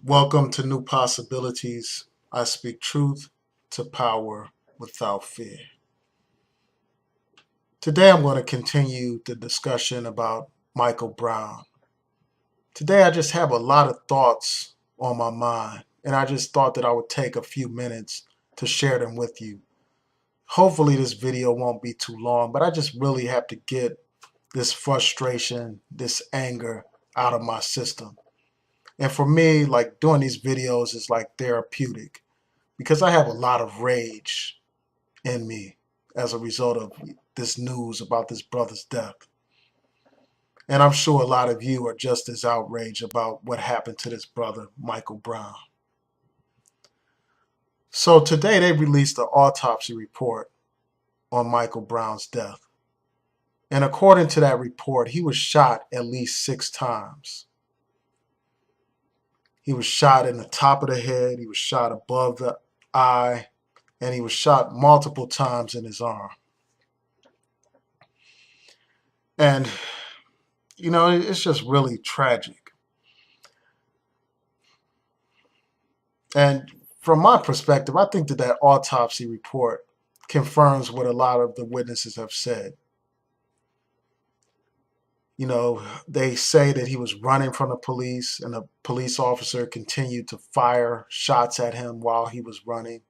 Welcome to New Possibilities. I speak truth to power without fear. Today I'm going to continue the discussion about Michael Brown. Today I just have a lot of thoughts on my mind, and I just thought that I would take a few minutes to share them with you. Hopefully this video won't be too long, but I just really have to get this frustration, this anger out of my system. And for me, like doing these videos is like therapeutic because I have a lot of rage in me as a result of this news about this brother's death. And I'm sure a lot of you are just as outraged about what happened to this brother, Michael Brown. So today they released the autopsy report on Michael Brown's death. And according to that report, he was shot at least 6 times. He was shot in the top of the head, he was shot above the eye, and he was shot multiple times in his arm. And, it's just really tragic. And from my perspective, I think that autopsy report confirms what a lot of the witnesses have said. They say that he was running from the police and a police officer continued to fire shots at him while he was running.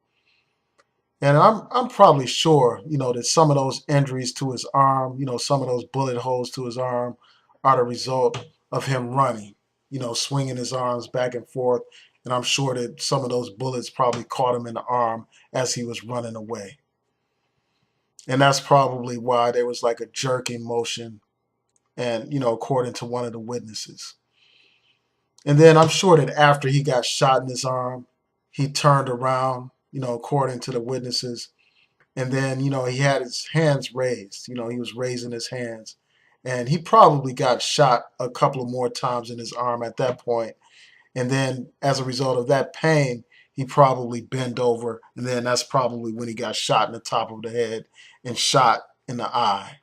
And I'm probably sure, that some of those injuries to his arm, some of those bullet holes to his arm are the result of him running, swinging his arms back and forth. And I'm sure that some of those bullets probably caught him in the arm as he was running away. And that's probably why there was like a jerking motion and, according to one of the witnesses. And then I'm sure that after he got shot in his arm, he turned around, according to the witnesses. And then, he had his hands raised, he was raising his hands. And he probably got shot a couple of more times in his arm at that point. And then as a result of that pain, he probably bent over. And then that's probably when he got shot in the top of the head and shot in the eye.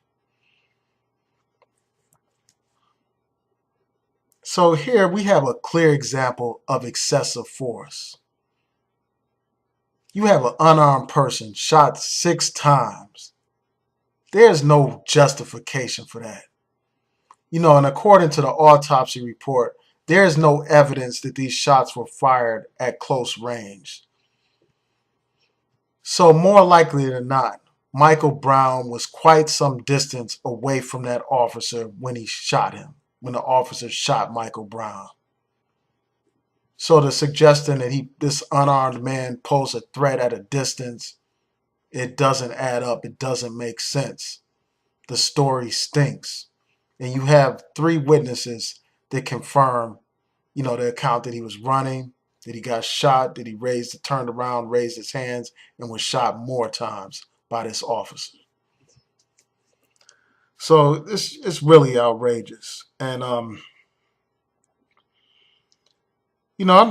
So here we have a clear example of excessive force. You have an unarmed person shot 6 times. There's no justification for that. And according to the autopsy report, there is no evidence that these shots were fired at close range. So more likely than not, Michael Brown was quite some distance away from that officer when he shot him, when the officer shot Michael Brown. So the suggestion that this unarmed man posed a threat at a distance, it doesn't add up. It doesn't make sense. The story stinks. And you have 3 witnesses that confirm, the account that he was running, that he got shot, that he turned around, raised his hands, and was shot more times by this officer. So it's really outrageous. And I'm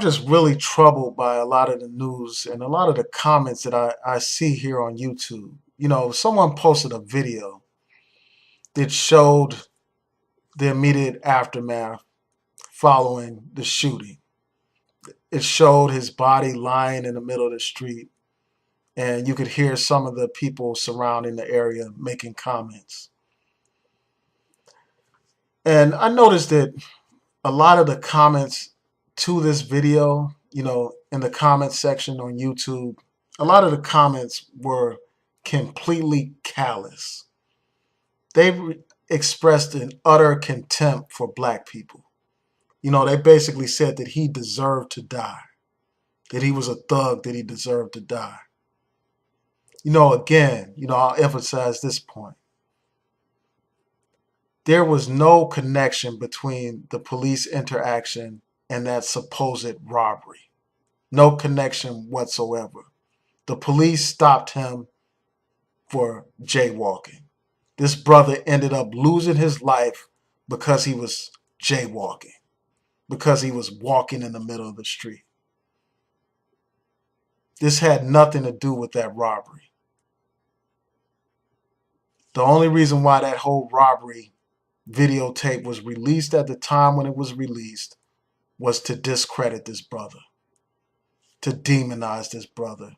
just really troubled by a lot of the news and a lot of the comments that I see here on YouTube. Someone posted a video that showed the immediate aftermath following the shooting. It showed his body lying in the middle of the street, and you could hear some of the people surrounding the area making comments. And I noticed that a lot of the comments to this video, in the comment section on YouTube, a lot of the comments were completely callous. They expressed an utter contempt for black people. They basically said that he deserved to die, that he was a thug, that he deserved to die. Again, I'll emphasize this point. There was no connection between the police interaction and that supposed robbery. No connection whatsoever. The police stopped him for jaywalking. This brother ended up losing his life because he was jaywalking, because he was walking in the middle of the street. This had nothing to do with that robbery. The only reason why that whole robbery videotape was released at the time when it was released was to discredit this brother, to demonize this brother,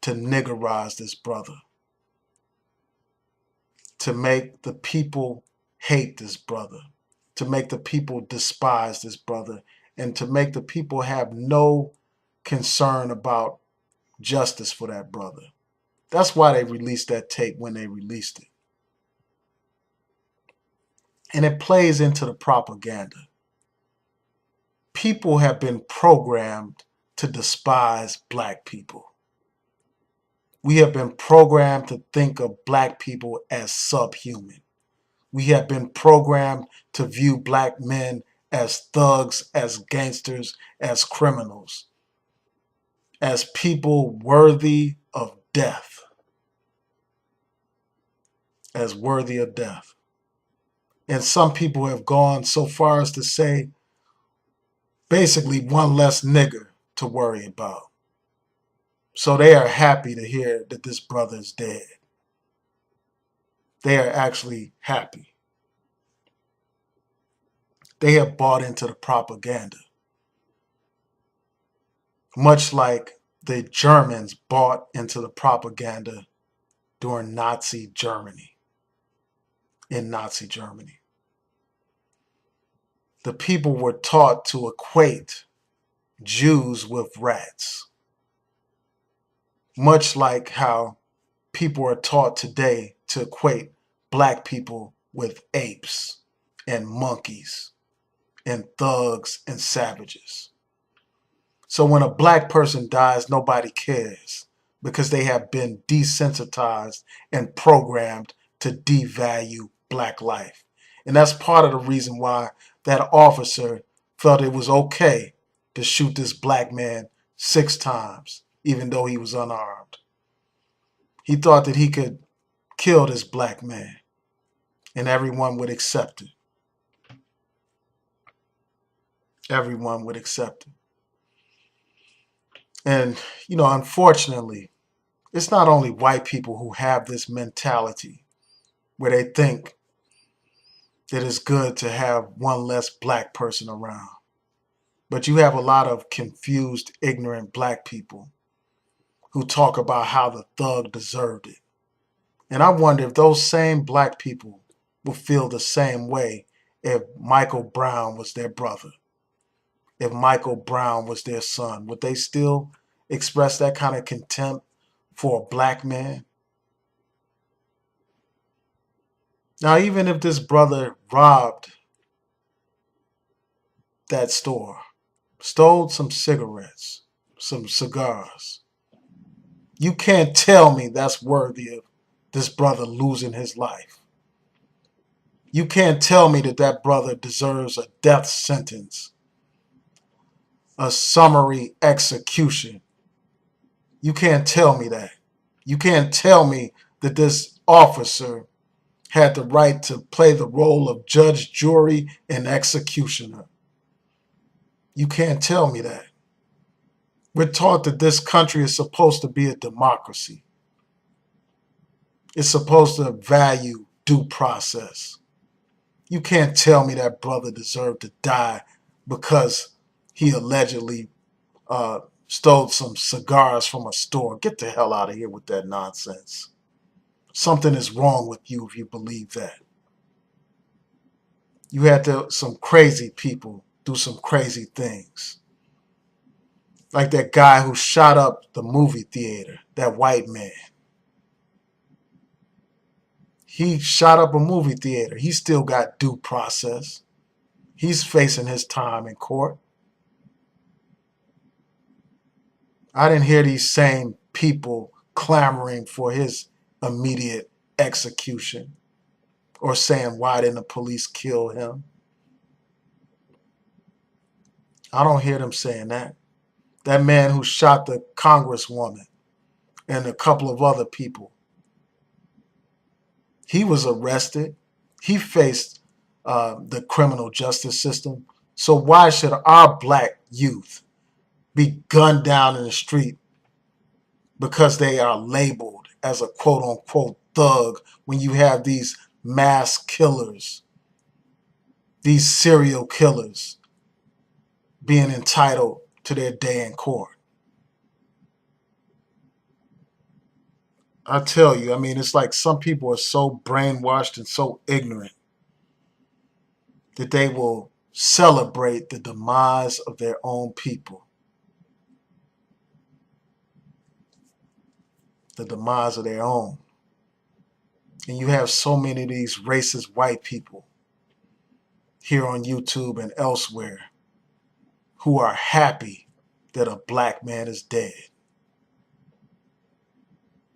to niggerize this brother, to make the people hate this brother, to make the people despise this brother, and to make the people have no concern about justice for that brother. That's why they released that tape when they released it. And it plays into the propaganda. People have been programmed to despise black people. We have been programmed to think of black people as subhuman. We have been programmed to view black men as thugs, as gangsters, as criminals, as people worthy of death, as worthy of death. And some people have gone so far as to say, basically, one less nigger to worry about. So they are happy to hear that this brother is dead. They are actually happy. They have bought into the propaganda, much like the Germans bought into the propaganda during Nazi Germany. In Nazi Germany, the people were taught to equate Jews with rats, much like how people are taught today to equate black people with apes and monkeys and thugs and savages. So when a black person dies, nobody cares because they have been desensitized and programmed to devalue black life. And that's part of the reason why that officer felt it was okay to shoot this black man 6 times, even though he was unarmed. He thought that he could kill this black man and everyone would accept it. Everyone would accept it. And, unfortunately, it's not only white people who have this mentality where they think that it's good to have one less black person around, but you have a lot of confused, ignorant black people who talk about how the thug deserved it. And I wonder if those same black people will feel the same way if Michael Brown was their brother, if Michael Brown was their son. Would they still express that kind of contempt for a black man? Now, even if this brother robbed that store, stole some cigarettes, some cigars, you can't tell me that's worthy of this brother losing his life. You can't tell me that that brother deserves a death sentence, a summary execution. You can't tell me that. You can't tell me that this officer had the right to play the role of judge, jury, and executioner. You can't tell me that. We're taught that this country is supposed to be a democracy. It's supposed to value due process. You can't tell me that brother deserved to die because he allegedly stole some cigars from a store. Get the hell out of here with that nonsense. Something is wrong with you if you believe that. You had some crazy people do some crazy things. Like that guy who shot up the movie theater, that white man. He shot up a movie theater. He still got due process. He's facing his time in court. I didn't hear these same people clamoring for his immediate execution or saying, why didn't the police kill him? I don't hear them saying that. That man who shot the congresswoman and a couple of other people, he was arrested. He faced the criminal justice system. So why should our black youth be gunned down in the street because they are labeled as a quote unquote thug when you have these mass killers, these serial killers being entitled to their day in court. I tell you, I mean, it's like some people are so brainwashed and so ignorant that they will celebrate the demise of their own people, the demise of their own. And you have so many of these racist white people here on YouTube and elsewhere who are happy that a black man is dead.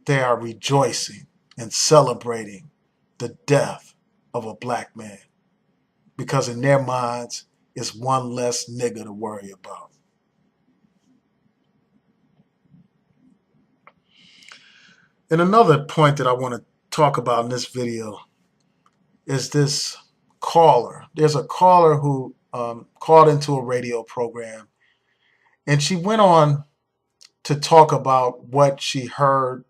They are rejoicing and celebrating the death of a black man because in their minds, it's one less nigga to worry about. And another point that I want to talk about in this video is this caller. There's a caller who called into a radio program, and she went on to talk about what she heard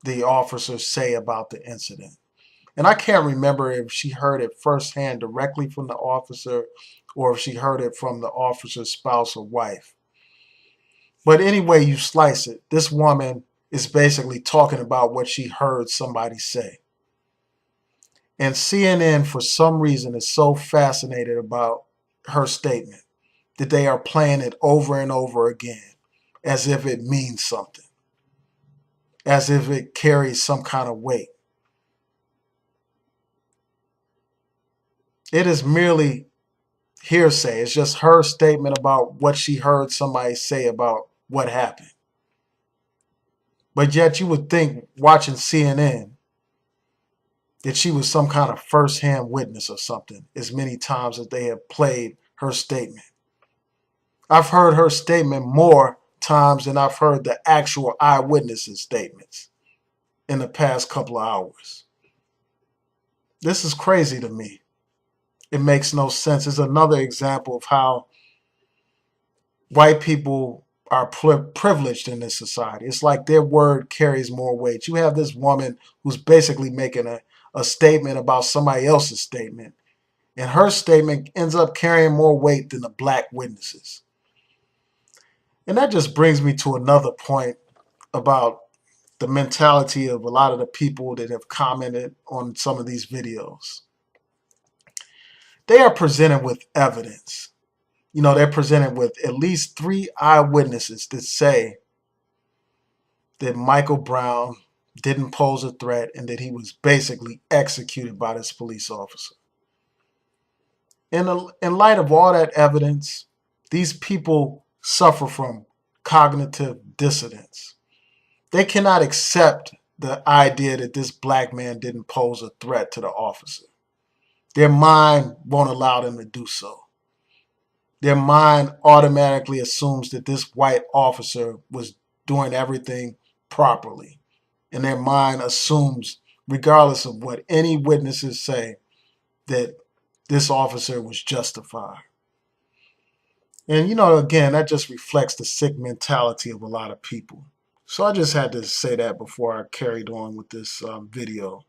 the officer say about the incident. And I can't remember if she heard it firsthand directly from the officer or if she heard it from the officer's spouse or wife. But anyway you slice it, this woman is basically talking about what she heard somebody say. And CNN, for some reason, is so fascinated about her statement that they are playing it over and over again as if it means something, as if it carries some kind of weight. It is merely hearsay. It's just her statement about what she heard somebody say about what happened. But yet you would think, watching CNN, that she was some kind of first-hand witness or something, as many times as they have played her statement. I've heard her statement more times than I've heard the actual eyewitnesses' statements in the past couple of hours. This is crazy to me. It makes no sense. It's another example of how white people are privileged in this society. It's like their word carries more weight. You have this woman who's basically making a statement about somebody else's statement, and her statement ends up carrying more weight than the black witnesses. And that just brings me to another point about the mentality of a lot of the people that have commented on some of these videos. They are presented with evidence. You know, they're presented with at least 3 eyewitnesses that say that Michael Brown didn't pose a threat and that he was basically executed by this police officer. In light of all that evidence, these people suffer from cognitive dissonance. They cannot accept the idea that this black man didn't pose a threat to the officer. Their mind won't allow them to do so. Their mind automatically assumes that this white officer was doing everything properly. And their mind assumes, regardless of what any witnesses say, that this officer was justified. And, you know, again, that just reflects the sick mentality of a lot of people. So I just had to say that before I carried on with this video.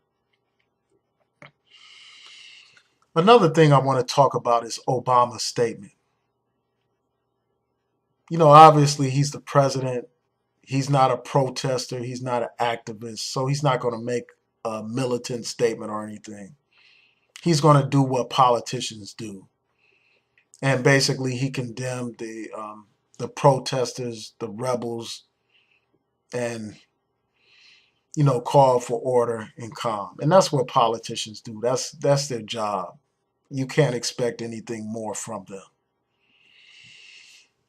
Another thing I want to talk about is Obama's statement. You know, obviously he's the president. He's not a protester. He's not an activist. So he's not going to make a militant statement or anything. He's going to do what politicians do. And basically he condemned the protesters, the rebels, and, you know, called for order and calm. And that's what politicians do. That's their job. You can't expect anything more from them.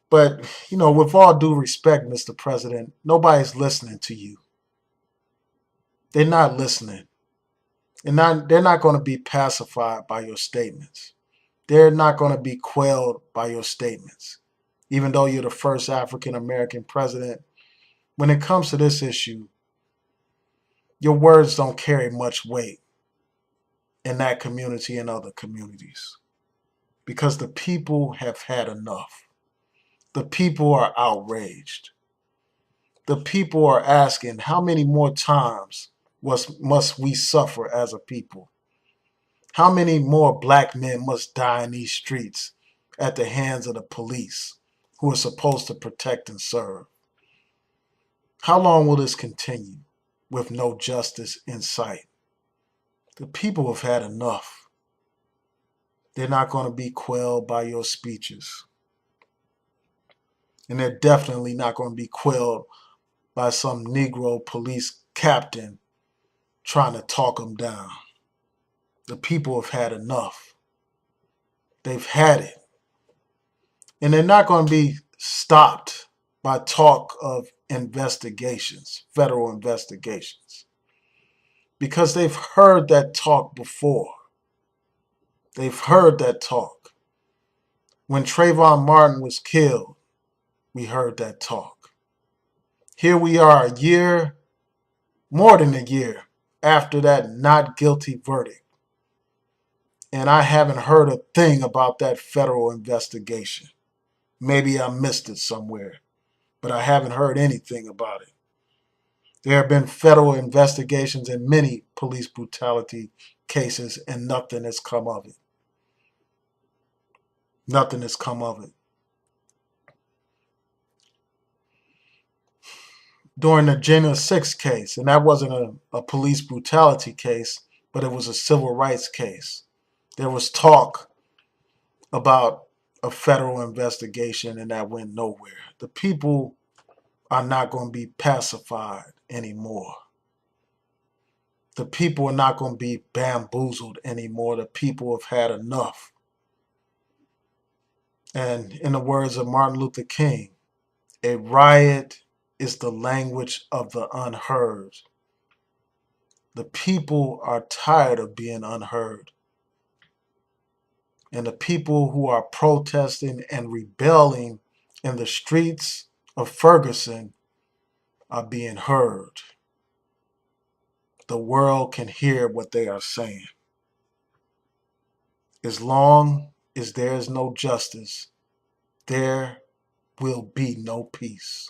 But, you know, with all due respect, Mr. President, nobody's listening to you. They're not listening. And they're not going to be pacified by your statements. They're not going to be quelled by your statements. Even though you're the first African American president, when it comes to this issue, your words don't carry much weight in that community and other communities. Because the people have had enough. The people are outraged. The people are asking, how many more times must we suffer as a people? How many more black men must die in these streets at the hands of the police, who are supposed to protect and serve. How long will this continue with no justice in sight? The people have had enough. They're not going to be quelled by your speeches. And they're definitely not going to be quelled by some Negro police captain trying to talk them down. The people have had enough. They've had it. And they're not going to be stopped by talk of investigations, federal investigations, because they've heard that talk before. They've heard that talk. When Trayvon Martin was killed, we heard that talk. Here we are a year, more than a year, after that not guilty verdict. And I haven't heard a thing about that federal investigation. Maybe I missed it somewhere, but I haven't heard anything about it. There have been federal investigations in many police brutality cases, and nothing has come of it. Nothing has come of it. During the January 6th case, and that wasn't a police brutality case, but it was a civil rights case. There was talk about a federal investigation, and that went nowhere. The people are not going to be pacified anymore. The people are not going to be bamboozled anymore. The people have had enough. And in the words of Martin Luther King, a riot is the language of the unheard. The people are tired of being unheard. And the people who are protesting and rebelling in the streets of Ferguson are being heard. The world can hear what they are saying. As long as there is no justice, there will be no peace.